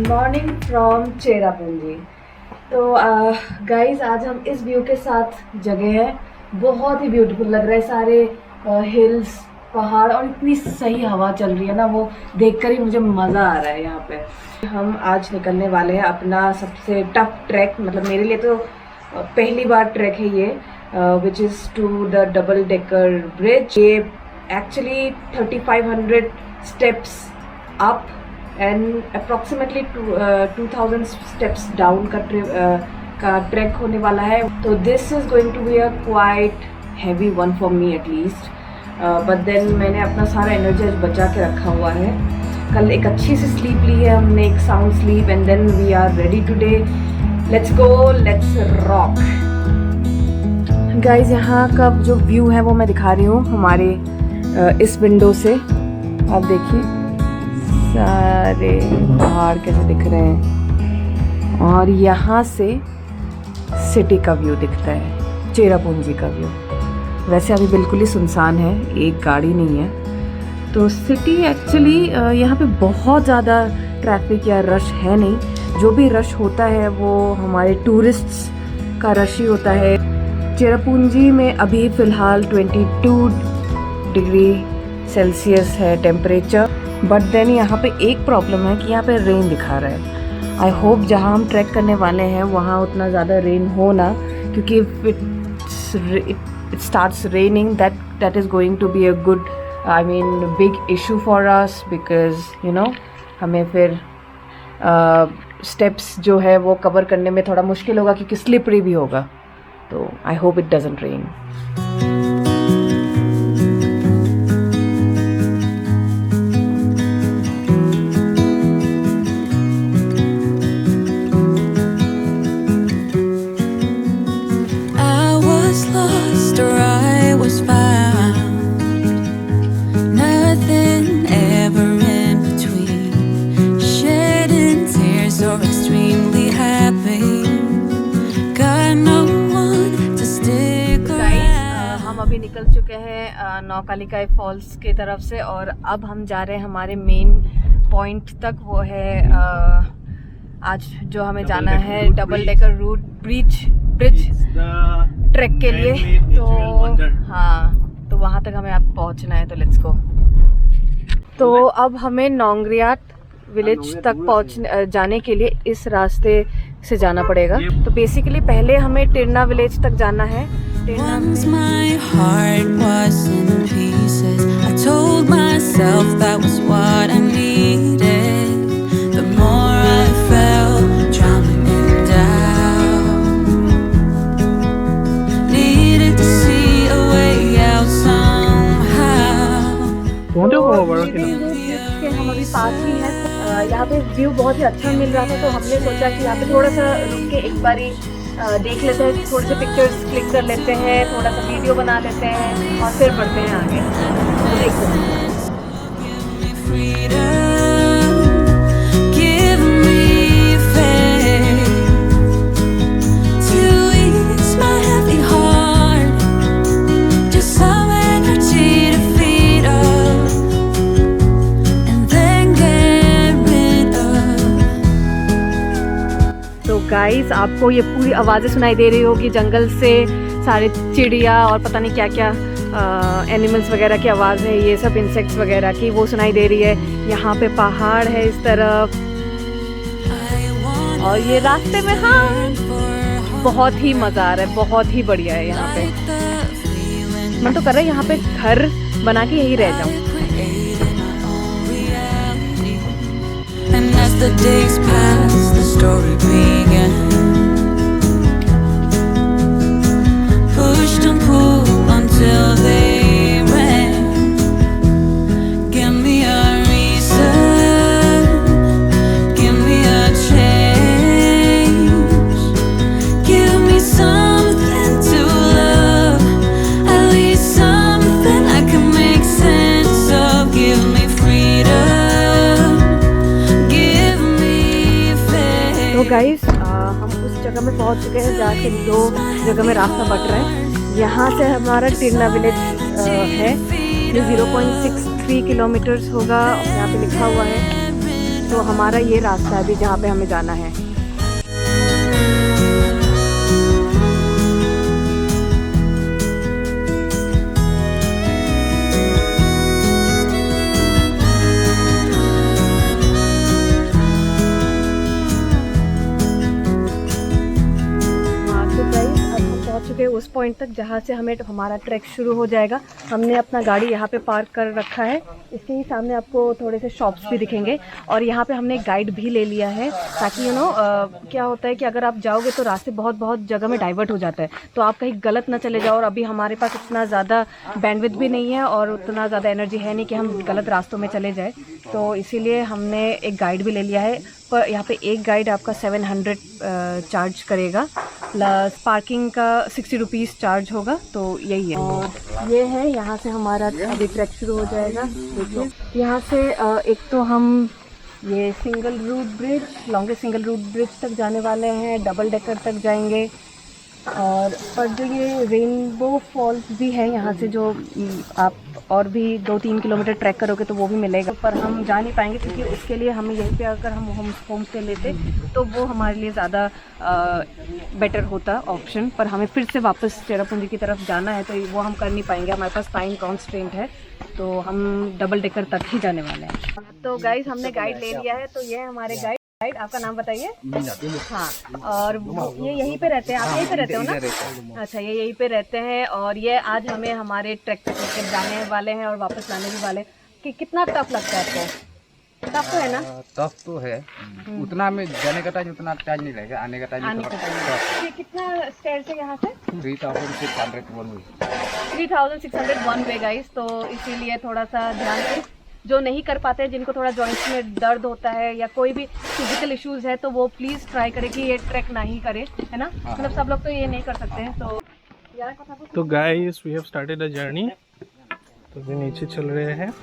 Good morning from Cherrapunji. तो guys आज हम इस व्यू के साथ जगह है, बहुत ही ब्यूटीफुल लग रहा है। सारे हिल्स, पहाड़ और इतनी सही हवा चल रही है ना, वो देखकर ही मुझे मज़ा आ रहा है यहाँ पे। हम आज निकलने वाले हैं अपना सबसे टफ ट्रैक, मतलब मेरे लिए तो पहली बार ट्रैक है ये, which is to the double decker bridge. ये actually 3500 steps up and approximately 2000 steps down का ट्रैक होने वाला है। तो this is going to be a quite heavy one for me at least, but then मैंने अपना सारा एनर्जी बचा के रखा हुआ है। कल एक अच्छी सी स्लीप ली है हमने, एक sound sleep, and then we are ready today. Let's go, let's rock. Guys यहाँ का जो व्यू है वो मैं दिखा रही हूँ हमारे इस विंडो से। आप देखिए सारे पहाड़ कैसे दिख रहे हैं, और यहाँ से सिटी का व्यू दिखता है, चेरापूंजी का व्यू। वैसे अभी बिल्कुल ही सुनसान है, एक गाड़ी नहीं है। तो सिटी एक्चुअली यहाँ पे बहुत ज़्यादा ट्रैफिक या रश है नहीं। जो भी रश होता है वो हमारे टूरिस्ट्स का रश ही होता है। चेरापूंजी में अभी फ़िलहाल 22 डिग्री सेल्सियस है टेम्परेचर, बट देन यहाँ पे एक प्रॉब्लम है कि यहाँ पे रेन दिखा रहा है। आई होप जहाँ हम ट्रैक करने वाले हैं वहाँ उतना ज़्यादा रेन हो ना, क्योंकि it starts raining that is going to be a good, I mean big issue for us, because you know हमें फिर स्टेप्स जो है वो कवर करने में थोड़ा मुश्किल होगा, क्योंकि स्लिपरी भी होगा। तो I hope it doesn't rain. अभी निकल चुके हैं नौकालिका फॉल्स की तरफ से, और अब हम जा रहे हैं हमारे मेन पॉइंट तक। वो है आज जो हमें जाना है double decker root bridge track के लिए। तो हाँ, तो वहाँ तक हमें अब पहुँचना है। तो लेट्स गो। तो अब हमें नोंगरियाट विलेज तक जाने के लिए इस रास्ते से जाना पड़ेगा। तो बेसिकली पहले हमें टिरना विलेज तक जाना है। Once my heart was in pieces, I told myself that was what I needed. The more I felt drowning in doubt, needed to see a way out somehow. हम अभी पास ही हैं। यहाँ पे व्यू बहुत ही अच्छा मिल रहा था, तो हमने सोचा कि यहाँ पे थोड़ा सा रुक के एक बारी देख लेते हैं, थोड़े से पिक्चर्स क्लिक कर लेते हैं, थोड़ा सा वीडियो बना लेते हैं, और फिर बढ़ते हैं आगे। तो देखते हैं। गाइस आपको ये पूरी आवाज़ें सुनाई दे रही होगी, जंगल से सारे चिड़िया और पता नहीं क्या क्या एनिमल्स वगैरह की आवाज़ है, ये सब इंसेक्ट्स वगैरह की वो सुनाई दे रही है। यहाँ पे पहाड़ है इस तरफ, और ये रास्ते में हाँ बहुत ही मज़ा आ रहा है, बहुत ही बढ़िया है। यहाँ पे मन तो कर रहा है यहाँ पे घर बना के यही रह जाऊँ। And as the days pass, the story began. Pushed and pulled until they ran. Give me a reason, give me a change, give me something to love, at least something I can make sense of. Give me freedom. तो guys हम उस जगह में पहुंच चुके हैं जहाँ से दो जगह में रास्ता बट रहा है। यहाँ से हमारा टिरना विलेज है, ये 0.63 किलोमीटर्स होगा, यहाँ पे लिखा हुआ है। तो हमारा ये रास्ता है अभी जहाँ पे हमें जाना है। उस पॉइंट तक जहाँ से हमें हमारा ट्रैक शुरू हो जाएगा। हमने अपना गाड़ी यहाँ पे पार्क कर रखा है। इसके ही सामने आपको थोड़े से शॉप्स भी दिखेंगे और यहाँ पे हमने एक गाइड भी ले लिया है ताकि क्या होता है कि अगर आप जाओगे तो रास्ते बहुत जगह में डाइवर्ट हो जाता है, तो आप कहीं गलत ना चले जाओ। और अभी हमारे पास इतना ज़्यादा बैंडविड्थ भी नहीं है और उतना ज़्यादा एनर्जी है नहीं कि हम गलत रास्तों में चले जाए, तो इसीलिए हमने एक गाइड भी ले लिया है। पर यहाँ पे एक गाइड आपका 700 चार्ज करेगा, प्लस पार्किंग का 60 रुपीज़ चार्ज होगा, तो यही है। और ये है यहाँ से हमारा अभी ट्रैक शुरू हो जाएगा। देखिए यहाँ से एक तो हम ये single root bridge, longest single root bridge तक जाने वाले हैं, डबल डेकर तक जाएंगे। और पर जो ये रेनबो फॉल्स भी है यहाँ से, जो आप और भी 2-3 किलोमीटर ट्रैक करोगे तो वो भी मिलेगा, पर हम जा नहीं पाएंगे क्योंकि उसके लिए हमें यहीं पे अगर हम होम स्टे लेते तो वो हमारे लिए ज़्यादा बेटर होता ऑप्शन। पर हमें फिर से वापस चेरापूंजी की तरफ जाना है तो वो हम कर नहीं पाएंगे, हमारे पास टाइम कॉन्स्ट्रेंट है, तो हम डबल डेकर तक ही जाने वाले हैं। तो गाइस हमने गाइड ले लिया है, तो ये है हमारे गाइड। आपका नाम बताइए। हाँ, और ये यहीं पे रहते हैं, आप यहीं पे रहते हो ना? अच्छा, ये यहीं पे रहते हैं और ये आज हमें हमारे ट्रैक तक लेकर जाने वाले हैं और वापस लाने भी वाले। कि कितना टफ लगता है आपको? टफ तो है ना? टफ तो है, उतना में जाने का टाइम उतना टाइम नहीं लगेगा, आने का टाइम ये कितना स्टेयर्स है यहाँ से? 3600 one way. 3600 one way guys, तो इसीलिए थोड़ा सा ध्यान से, जो नहीं कर पाते हैं, जिनको थोड़ा जॉइंट्स में दर्द होता है या कोई भी फिजिकल इश्यूज है, तो वो प्लीज़ ट्राई करें कि ये ट्रैक ना ही करे, है ना? मतलब सब लोग तो ये नहीं कर सकते हैं। तो guys we have started a journey, तो भी नीचे चल रहे हैं।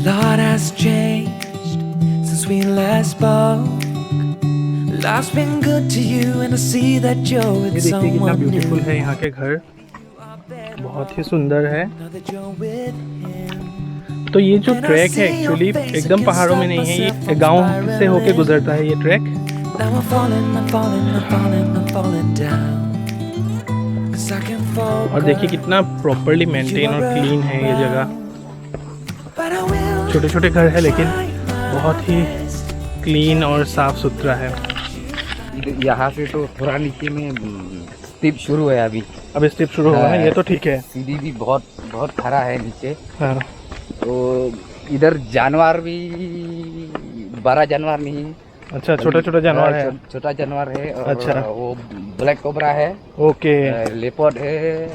lot has changed since we last spoke. Life's been good to you and I see that you're ये with देखिए कितना someone ब्यूटीफुल new. है यहाँ के घर, बहुत ही सुंदर है। Now that you're with him. तो ये जो ट्रैक है एक्चुअली एकदम पहाड़ों में नहीं है, ये गांव से होके गुजरता है ये track. Now I'm falling, I'm falling, I'm falling, I'm falling down. 'Cause I can fall. और देखिए कितना प्रॉपरली मेंटेन और क्लीन है ये जगह। But I will छोटे छोटे घर है लेकिन बहुत ही क्लीन और साफ सुथरा है। यहाँ से तो थोड़ा नीचे में स्टेप शुरू है अभी। अब स्टेप शुरू हुआ है, ये तो ठीक है। सीढ़ी भी बहुत खरा है नीचे। हाँ, तो इधर जानवर भी बड़ा जानवर नहीं है। अच्छा, छोटा छोटा जानवर है। छोटा जानवर है और अच्छा। वो ब्लैक कोबरा है, ओके। लेपर्ड है,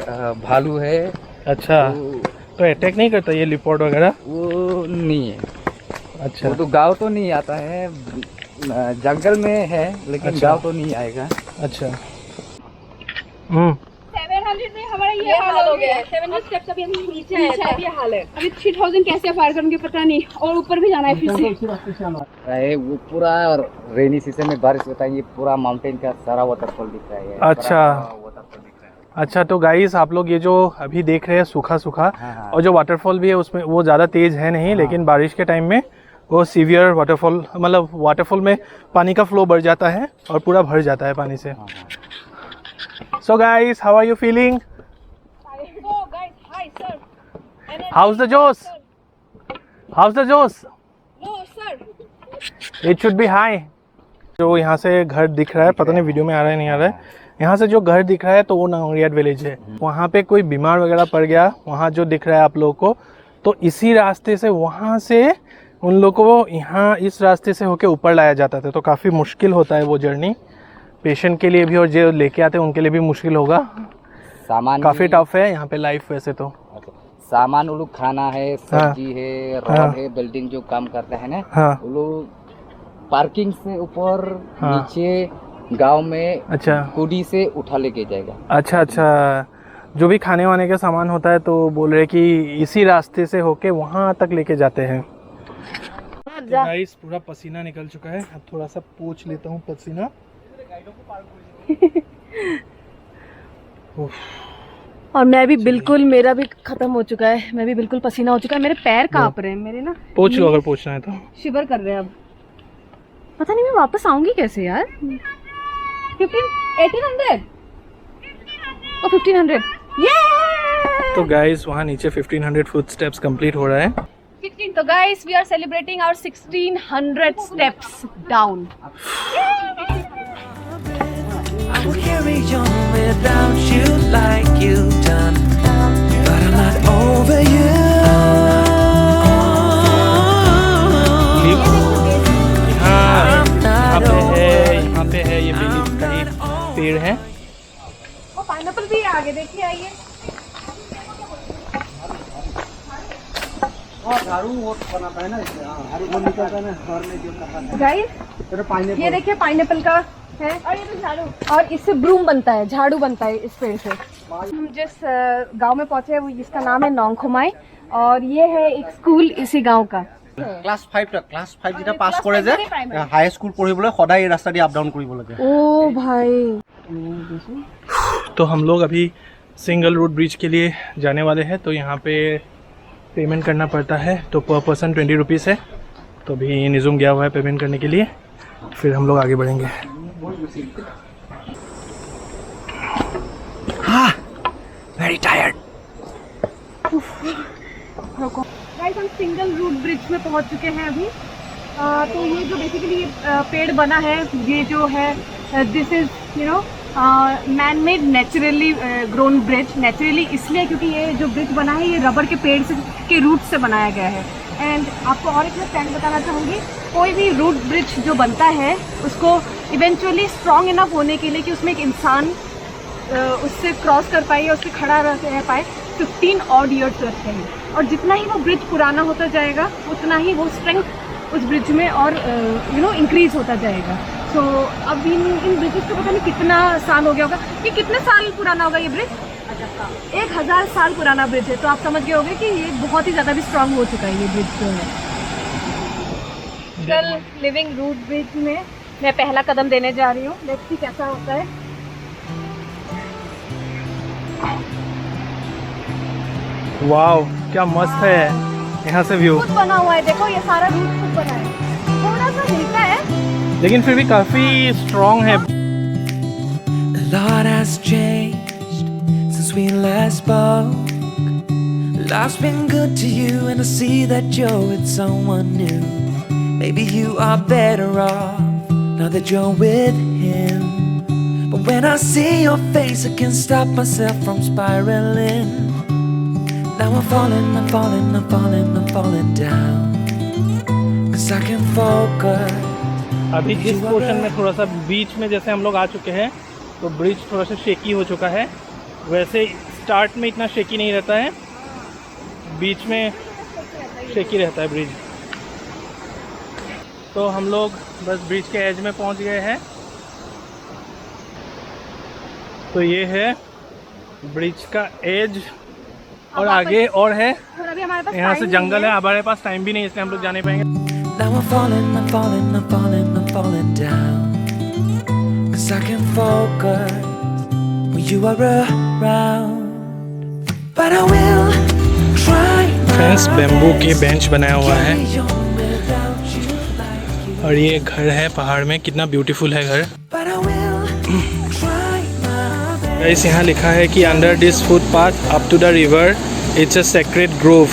भालू है। अच्छा, तो अटैक नहीं करता ये लिपोर्ड वगैरह? वो नहीं है। अच्छा, वो तो गाँव तो नहीं आता है, जंगल में है, लेकिन अच्छा। गाँव तो नहीं आएगा। अच्छा। 700 में हमारा ये हाल हो गया है। 700 स्टेप्स अभी हम नीचे आए थे, ये हाल है। अभी 3000 कैसे पार करेंगे पता नहीं, और ऊपर भी जाना है फिर से। वो पूरा रेनी सीजन में बारिश होता है, ये पूरा माउंटेन का सारा वाटरफॉल दिख रहा है। अच्छा। वाटरफॉल दिख रहा है। अच्छा, तो गाइस आप लोग ये जो अभी देख रहे हैं सूखा सूखा, हाँ। और जो वाटरफॉल भी है उसमें वो ज़्यादा तेज़ है नहीं, लेकिन बारिश के टाइम में वो सीवियर वाटरफॉल, मतलब वाटरफॉल में पानी का फ्लो बढ़ जाता है और पूरा भर जाता है पानी से। So guys, how are you feeling? Oh guys, hi sir. How's the josh? How's the josh? No sir. It should be high. जो यहाँ से घर दिख रहा है, पता नहीं वीडियो में आ रहा है नहीं आ रहा है, यहाँ से जो घर दिख रहा है तो वो नांगरियाट विलेज है। वहाँ पे कोई बीमार वगैरह पड़ गया, वहाँ जो दिख रहा है आप लोगों को, तो इसी रास्ते से वहाँ से उन लोगों को यहाँ इस रास्ते से होके ऊपर लाया जाता था। तो काफ़ी मुश्किल होता है वो जर्नी, पेशेंट के लिए भी और जो लेके आते हैं उनके लिए भी मुश्किल होगा। सामान काफ़ी टफ है यहाँ पे लाइफ वैसे तो। सामान वो लोग खाना है, सब्जी है, रॉड है, बिल्डिंग जो काम करता है ना, हाँ। वो लोग पार्किंग से ऊपर हाँ। नीचे गांव में अच्छा, कुडी से उठा लेके जाएगा। अच्छा अच्छा, जो भी खाने वाने का सामान होता है तो बोल रहे कि इसी रास्ते से होके वहाँ तक लेके जाते हैं। जा। गाइस पूरा पसीना निकल चुका है, अब थोड़ा सा पोंछ लेता हूँ पसीना। और मैं भी बिल्कुल, मेरा भी खत्म हो चुका है, मैं भी बिल्कुल पसीना हो चुका है, मेरे पैर कांप रहे हैं, मेरे ना पोंछ लो अगर पोंछना है तो। शिवर कर रहे हैं अब। पता नहीं मैं वापस आऊंगी कैसे यार। 1800 और 1500 ये। तो गाइस वहाँ नीचे 1500 फुट स्टेप्स कंप्लीट हो रहा है। 16 तो guys we are celebrating our 1600 steps down. I will carry on without you like you've done, but I'm not over you. यहाँ पे है ये बिलीफ का एक पेड़ है। और पाइनएप्पल भी है आगे, देखिए आइए। गाइस ये देखिए पाइनएप्पल का है, और ये तो झाड़ू, और इससे ब्रूम बनता है, झाड़ू बनता है इस पेड़ से। हम जिस गांव में पहुंचे हैं वो जिसका नाम है नोंगखोमाई, और ये है एक स्कूल इसी गांव का। ক্লাছ 5 যেটা পাছ কৰে যে হাই স্কুল পঢ়িবলৈ সদায় এই ৰাস্তা দি আপ ডাউন কৰিব লাগে। ओ भाई तो हम लोग अभी सिंगल रोड ब्रिज के लिए जाने वाले हैं, तो यहाँ पे पेमेंट करना पड़ता है, तो पर पर्सन 20 रुपीज़ है। तो अभी निज़ुम गया हुआ है पेमेंट करने के लिए, फिर हम लोग आगे बढ़ेंगे। Ah, very tired. गाइस हम सिंगल रूट ब्रिज में पहुंच चुके हैं अभी। तो ये जो बेसिकली पेड़ बना है, ये जो है this is you know man made naturally grown bridge. Naturally इसलिए क्योंकि ये जो ब्रिज बना है ये रबर के पेड़ से के रूट से बनाया गया है। एंड आपको और एक मैं फैक्ट बताना चाहूँगी, कोई भी रूट ब्रिज जो बनता है उसको इवेंचुअली स्ट्रॉन्ग इनफ होने के लिए कि उसमें एक इंसान उससे क्रॉस कर पाए या उससे खड़ा रह पाए, 15 ऑड ईयर्स लगते हैं। और जितना ही वो ब्रिज पुराना होता जाएगा उतना ही वो स्ट्रेंथ उस ब्रिज में और यू नो इंक्रीज होता जाएगा। सो अब इन ब्रिजेस को पता नहीं कितना साल हो गया होगा, ये कितने साल पुराना होगा ये ब्रिज? 1000 साल पुराना ब्रिज है। तो आप समझ गए होंगे कि ये बहुत ही ज़्यादा भी स्ट्रांग हो चुका है ये ब्रिज जो है। कल लिविंग रूट ब्रिज में मैं पहला कदम देने जा रही हूँ, लेट्स सी कैसा होता है। वाओ क्या मस्त है यहाँ से व्यू। खुद बना हुआ है, देखो ये सारा रूट खुद बना है, थोड़ा सा हिलता है लेकिन फिर भी काफी स्ट्रॉन्ग है। A lot has changed since we last spoke. Life's been good to you, and I see that you're with someone new. Maybe you are better off now that you're with him. But when I see your face, I can't stop myself from spiraling. Now I'm falling, I'm falling, I'm falling, I'm falling down. 'Cause I can focus. अभी इस portion में थोड़ा सा बीच में जैसे हम लोग आ चुके हैं, तो ब्रिज थोड़ा सा शेकी हो चुका है। वैसे स्टार्ट में इतना शेकी नहीं रहता है, बीच में शेकी रहता है ब्रिज। तो हम लोग बस ब्रिज के एज में पहुंच गए हैं। तो ये है ब्रिज का एज, और आगे और है, और अभी हमारे पास यहाँ से time जंगल नहीं है, हमारे पास टाइम भी नहीं है इसलिए हम लोग जाने पाएंगे। Now I'm falling, I'm falling, I'm falling, I'm falling down. 'Cause I can focus when you are around. But I will try. Friends bamboo के बेंच बनाया हुआ है, और ये घर है पहाड़ में, कितना ब्यूटीफुल है घर। But I will try my best. Guys यहाँ लिखा है कि under this footpath up to the river it's a sacred grove.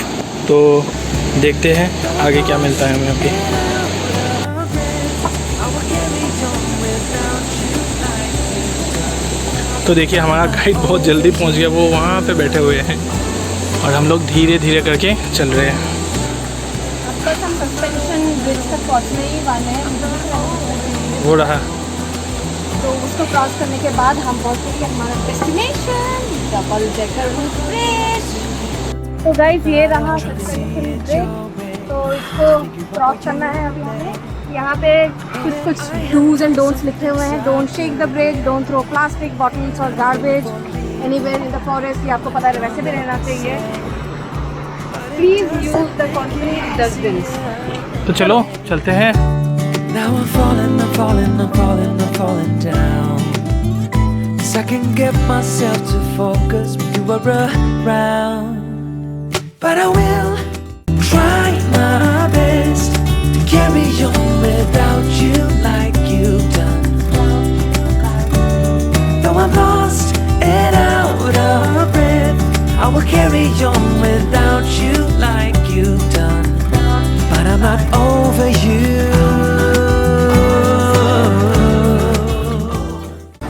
तो देखते हैं आगे क्या मिलता है हमें अभी। तो देखिए हमारा गाइड बहुत जल्दी पहुंच गया, वो वहाँ पे बैठे हुए हैं और हम लोग धीरे धीरे करके चल रहे हैं। अब बस हम सस्पेंशन ब्रिज तक पहुँचने ही वाले हैं, हो रहा तो उसको क्रॉस करने के बाद हम पहुँचेंगे हमारा destination double decker root bridge. तो गाइस ये रहा सस्पेंशन ब्रिज, तो इसको क्रॉस करना है अभी हमें। यहाँ पे कुछ डूज एंड डोंट्स लिखे हुए हैं। Don't shake the bridge, don't throw plastic bottles और garbage anywhere in the forest. ये आपको पता है वैसे भी रहना चाहिए। Please use the concrete dustbins. तो चलो चलते हैं। Now I'm falling, I'm falling, I'm falling, I'm falling down. 'Cause I can get myself to focus when you are around. But I will try my best to carry on without you like you've done. Though I'm lost and out of breath, I will carry on without you like you've done. But I'm not over you.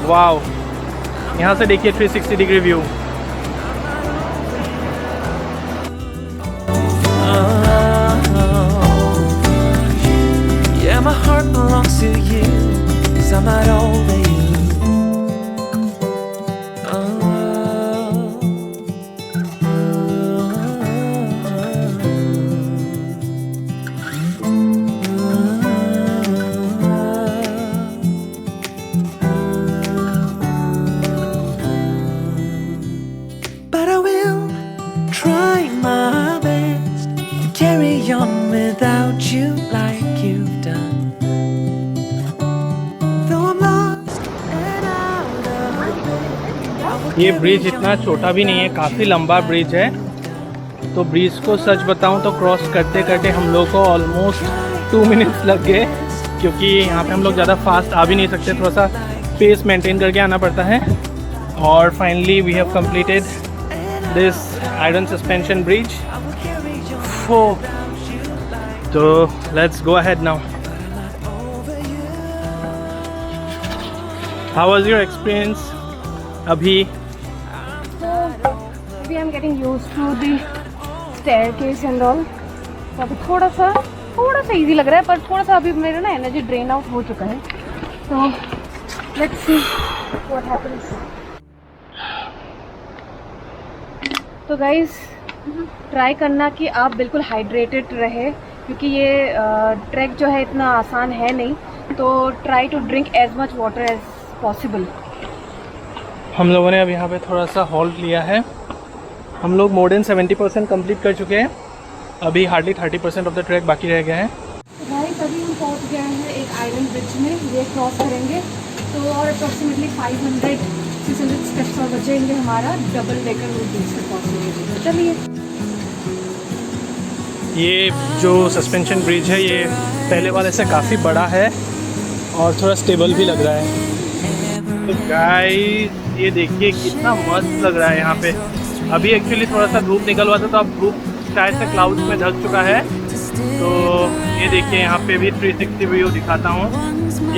Wow, यहाँ से देखिए 360 degree view. Yeah, my heart belongs to you, 'cause I'm not over you. But I will try my best to carry on without you like you've done. Though I'm lost and out of breath. ये bridge इतना छोटा भी नहीं है, काफ़ी लंबा bridge है। तो ब्रिज को सच बताऊं तो क्रॉस करते करते हम लोग को ऑलमोस्ट 2 मिनट्स लग गए, क्योंकि यहाँ पे हम लोग ज़्यादा फास्ट आ भी नहीं सकते, थोड़ा सा पेस मेंटेन करके आना पड़ता है। और finally we have completed this iron suspension bridge. तो let's go ahead now. How was your experience अभी? So maybe I'm getting used to the staircase and all. तो अभी थोड़ा सा इजी लग रहा है, पर थोड़ा सा अभी मेरा ना एनर्जी ड्रेन आउट हो चुका है। तो लेट्स सी व्हाट हैपेंस। तो गाइस, ट्राई करना कि आप बिल्कुल हाइड्रेटेड रहे, क्योंकि ये ट्रैक जो है इतना आसान है नहीं। तो try to drink as much water as possible. हम लोगों ने अब यहाँ पे थोड़ा सा हॉल्ट लिया है। हम लोग मोर देन 70% कंप्लीट कर चुके हैं, अभी हार्डली 30% ऑफ द ट्रैक बाकी रह गया है। गाइस, अभी हम पहुंच गए हैं एक आयरन ब्रिज में, ये क्रॉस करेंगे तो और अप्रॉक्सीमेटली 500-600 स्टेप्स और बचेंगे हमारा डबल डेकर रोड ब्रिज तक पहुँचने के लिए। तो चलिए। ये जो सस्पेंशन ब्रिज है ये पहले वाले से काफ़ी बड़ा है और थोड़ा स्टेबल भी लग रहा है। तो गाइस, ये देखिए कितना मस्त लग रहा है यहाँ पे। अभी एक्चुअली थोड़ा सा धूप निकल हुआ था, तो अब धूप शायद से क्लाउड्स में ढक चुका है। तो ये देखिए यहाँ पे भी 360 व्यू दिखाता हूँ।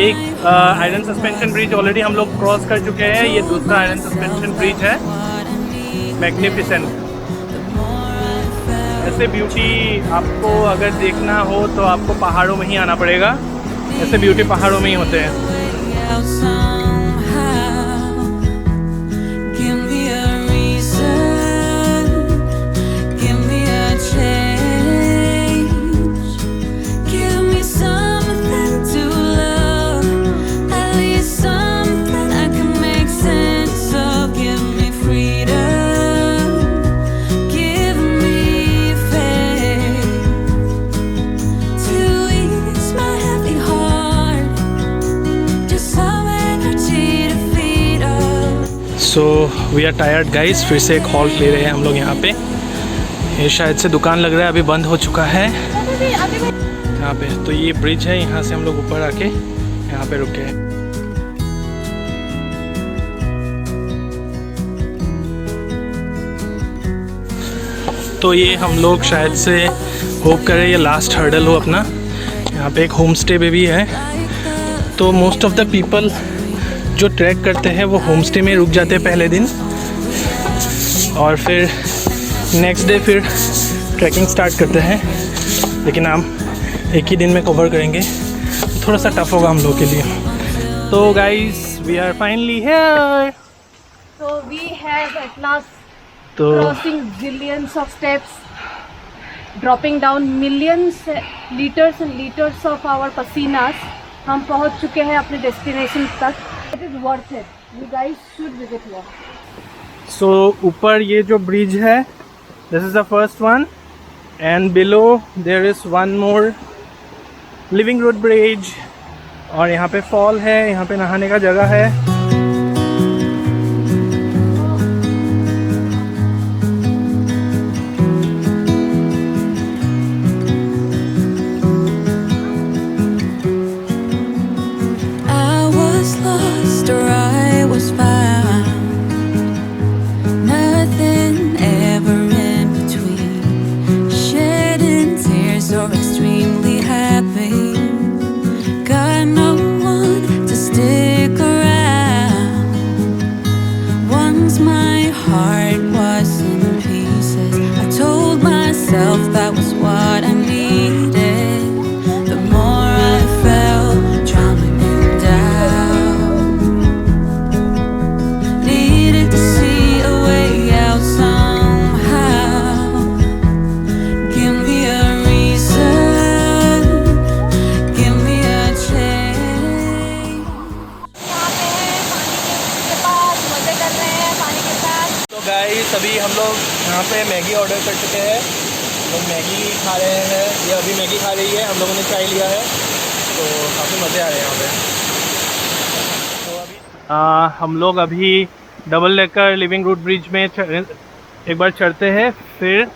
एक आयरन सस्पेंशन ब्रिज ऑलरेडी हम लोग क्रॉस कर चुके हैं, ये दूसरा आयरन सस्पेंशन ब्रिज है, मैग्निफिसेंट। ऐसे ब्यूटी आपको अगर देखना हो तो आपको पहाड़ों में ही आना पड़ेगा, ऐसे ब्यूटी पहाड़ों में ही होते हैं। Give me a reason, give me a change, give me something to love, at least something I can make sense of. Give me freedom, give me faith to ease my heavy heart, just some energy to feed up. So we are tired guys, फिर से एक halt ले रहे हैं हम लोग यहाँ पे। ये शायद से दुकान लग रहा है, अभी बंद हो चुका है यहाँ पे। तो ये ब्रिज है, यहाँ से हम लोग ऊपर आके यहाँ पे रुके हैं। तो ये हम लोग शायद से होप करें ये लास्ट हर्डल हो अपना। यहाँ पे एक होम स्टे भी है, तो मोस्ट ऑफ द पीपल जो ट्रैक करते हैं वो होम स्टे में रुक जाते हैं पहले दिन, और फिर नेक्स्ट डे फिर ट्रैकिंग स्टार्ट करते हैं। लेकिन हम एक ही दिन में कवर करेंगे, थोड़ा सा टफ होगा हम लोग के लिए। तो guys, we are finally here. So we have at last तो crossing zillions of steps, dropping down millions liters and liters of our pasinas. हम पहुंच चुके हैं अपने डेस्टिनेशन तक। It is worth it. You guys should visit here. ऊपर ये जो ब्रिज है, this is the first one, and below there is one more living root bridge. और यहाँ पे फॉल है, यहाँ पे नहाने का जगह है। I was lost or I was found. Nothing ever in between. Shedding tears or extremely happy. Got no one to stick around. Once my heart was in pieces, I told myself that was what I needed. The more I felt drowning in doubt, needed to see a way out somehow. Give me a reason, give me a change. तो guys अभी हम लोग यहाँ पे Maggi order कर चुके हैं। लोग मैगी खा रहे हैं, ये अभी मैगी खा रही है, हम लोगों ने चाय लिया है, तो काफ़ी मज़े आ रहे हैं यहाँ पे। तो अभी हम लोग अभी double decker living root bridge में एक बार चढ़ते हैं, फिर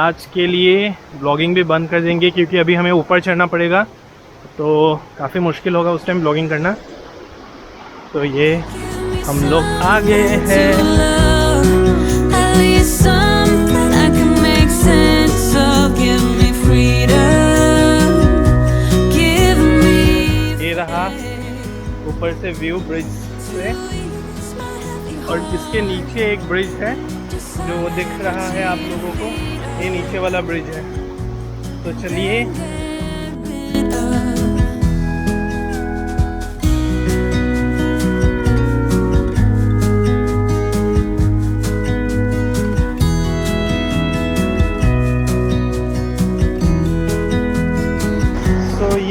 आज के लिए ब्लॉगिंग भी बंद कर देंगे क्योंकि अभी हमें ऊपर चढ़ना पड़ेगा, तो काफ़ी मुश्किल होगा उस टाइम ब्लॉगिंग करना। तो ये हम लोग आ गए हैं। At least something I can make sense of. Give me freedom, give me. ये रहा ऊपर से व्यू ब्रिज से, और इसके नीचे एक ब्रिज है जो दिख रहा है आप लोगों को, ये नीचे वाला ब्रिज है। तो चलिए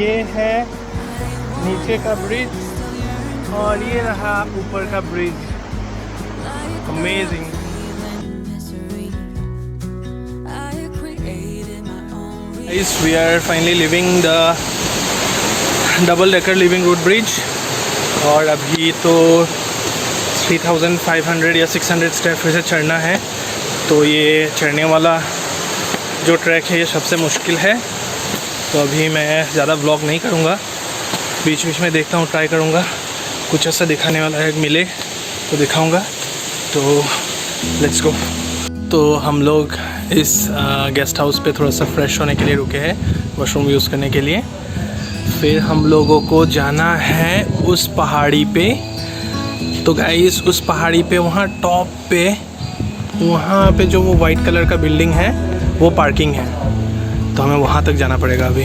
ये है नीचे का ब्रिज और ये रहा ऊपर का bridge. Amazing. Guys, we are finally leaving the double decker living root bridge और अभी तो 3500 या 600 स्टेप से चढ़ना है। तो ये चढ़ने वाला जो ट्रैक है ये सबसे मुश्किल है। तो अभी मैं ज़्यादा व्लॉग नहीं करूँगा, बीच बीच में देखता हूँ, ट्राई करूँगा कुछ ऐसा दिखाने वाला है मिले तो दिखाऊँगा। तो लेट्स गो। तो हम लोग इस गेस्ट हाउस पे थोड़ा सा फ्रेश होने के लिए रुके हैं, वॉशरूम यूज़ करने के लिए। फिर हम लोगों को जाना है उस पहाड़ी पे। तो गाइस उस पहाड़ी पे वहाँ टॉप पे, वहाँ पे जो वो वाइट कलर का बिल्डिंग है वो पार्किंग है, तो हमें वहाँ तक जाना पड़ेगा अभी।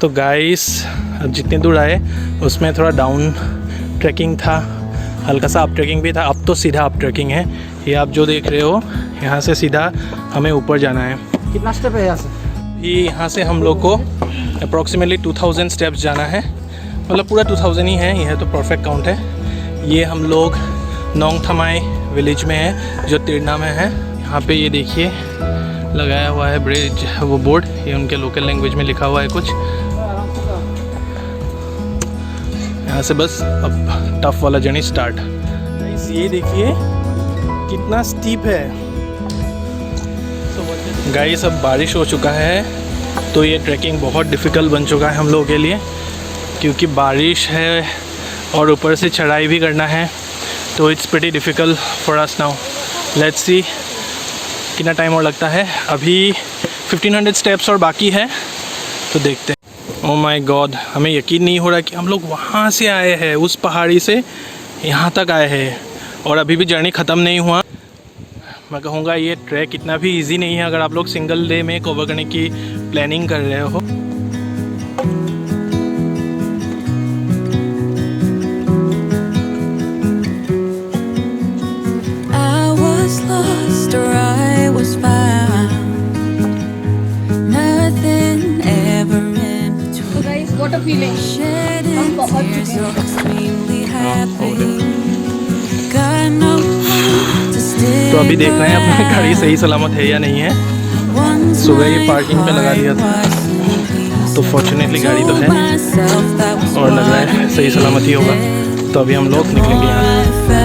तो गाइस जितने दूर आए उसमें थोड़ा डाउन ट्रैकिंग था, हल्का सा अप ट्रैकिंग भी था। अब तो सीधा अप ट्रैकिंग है। ये आप जो देख रहे हो यहाँ से सीधा हमें ऊपर जाना है। कितना स्टेप है यहाँ से? ये यहाँ से हम लोग को अप्रॉक्सीमेटली 2000 स्टेप्स जाना है, मतलब पूरा 2000 ही है, यह तो परफेक्ट काउंट है। ये हम लोग नोंगथमाई विलेज में है जो तिरना में है। यहाँ पे ये देखिए लगाया हुआ है ब्रिज, वो बोर्ड, ये उनके लोकल लैंग्वेज में लिखा हुआ है कुछ। यहाँ से बस अब टफ वाला जर्नी स्टार्ट। ये देखिए कितना स्टीप है। गाइस अब बारिश हो चुका है तो ये ट्रैकिंग बहुत डिफ़िकल्ट बन चुका है हम लोगों के लिए, क्योंकि बारिश है और ऊपर से चढ़ाई भी करना है। तो it's pretty difficult for us now. Let's see कितना टाइम और लगता है। अभी 1500 स्टेप्स और बाकी है, तो देखते हैं। ओह माय गॉड, हमें यकीन नहीं हो रहा कि हम लोग वहाँ से आए हैं, उस पहाड़ी से यहाँ तक आए हैं और अभी भी जर्नी ख़त्म नहीं हुआ। मैं कहूँगा ये ट्रैक इतना भी इजी नहीं है अगर आप लोग सिंगल डे में कवर करने की प्लानिंग कर रहे हो। What a feeling. हम बहुत तो अभी देख रहे हैं अपनी गाड़ी सही सलामत है या नहीं है। सुबह ही पार्किंग पे लगा दिया था, तो फॉर्चुनेटली गाड़ी तो है और लग रहा है सही सलामती होगा। तो अभी हम लोग निकलेंगे यहाँ से।